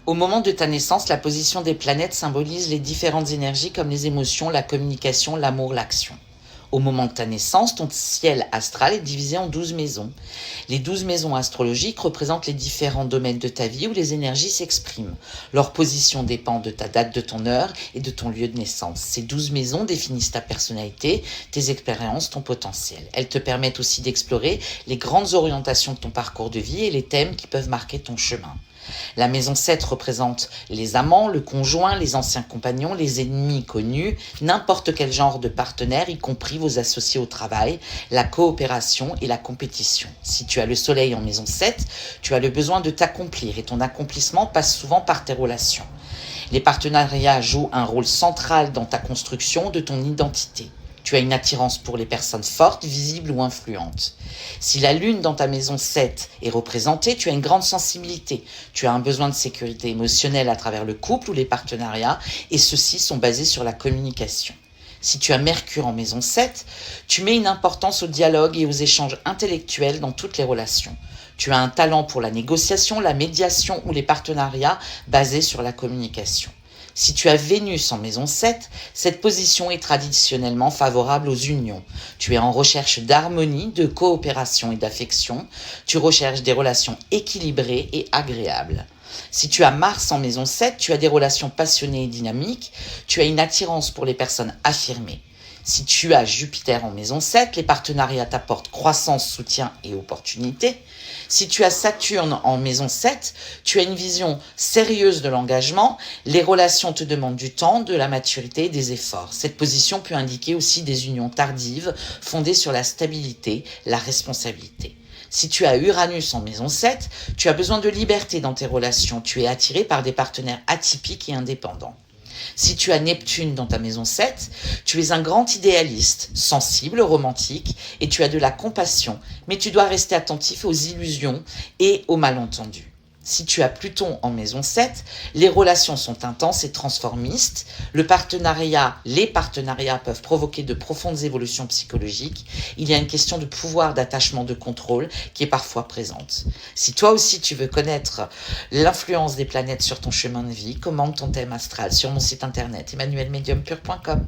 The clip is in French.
Au moment de ta naissance, la position des planètes symbolise les différentes énergies comme les émotions, la communication, l'amour, l'action. Au moment de ta naissance, ton ciel astral est divisé en 12 maisons. Les 12 maisons astrologiques représentent les différents domaines de ta vie où les énergies s'expriment. Leur position dépend de ta date de ton heure et de ton lieu de naissance. Ces 12 maisons définissent ta personnalité, tes expériences, ton potentiel. Elles te permettent aussi d'explorer les grandes orientations de ton parcours de vie et les thèmes qui peuvent marquer ton chemin. La maison 7 représente les amants, le conjoint, les anciens compagnons, les ennemis connus, n'importe quel genre de partenaire, y compris vos associés au travail, la coopération et la compétition. Si tu as le soleil en maison 7, tu as le besoin de t'accomplir et ton accomplissement passe souvent par tes relations. Les partenariats jouent un rôle central dans ta construction de ton identité. Tu as une attirance pour les personnes fortes, visibles ou influentes. Si la lune dans ta maison 7 est représentée, tu as une grande sensibilité. Tu as un besoin de sécurité émotionnelle à travers le couple ou les partenariats, et ceux-ci sont basés sur la communication. Si tu as Mercure en maison 7, tu mets une importance au dialogue et aux échanges intellectuels dans toutes les relations. Tu as un talent pour la négociation, la médiation ou les partenariats basés sur la communication. Si tu as Vénus en maison 7, cette position est traditionnellement favorable aux unions. Tu es en recherche d'harmonie, de coopération et d'affection. Tu recherches des relations équilibrées et agréables. Si tu as Mars en maison 7, tu as des relations passionnées et dynamiques. Tu as une attirance pour les personnes affirmées. Si tu as Jupiter en maison 7, les partenariats t'apportent croissance, soutien et opportunités. Si tu as Saturne en maison 7, tu as une vision sérieuse de l'engagement. Les relations te demandent du temps, de la maturité et des efforts. Cette position peut indiquer aussi des unions tardives fondées sur la stabilité, la responsabilité. Si tu as Uranus en maison 7, tu as besoin de liberté dans tes relations. Tu es attiré par des partenaires atypiques et indépendants. Si tu as Neptune dans ta maison 7, tu es un grand idéaliste, sensible, romantique, et tu as de la compassion, mais tu dois rester attentif aux illusions et aux malentendus. Si tu as Pluton en maison 7, les relations sont intenses et transformistes. Les partenariats peuvent provoquer de profondes évolutions psychologiques. Il y a une question de pouvoir, d'attachement, de contrôle qui est parfois présente. Si toi aussi tu veux connaître l'influence des planètes sur ton chemin de vie, commande ton thème astral sur mon site internet emmanuelmediumpure.com.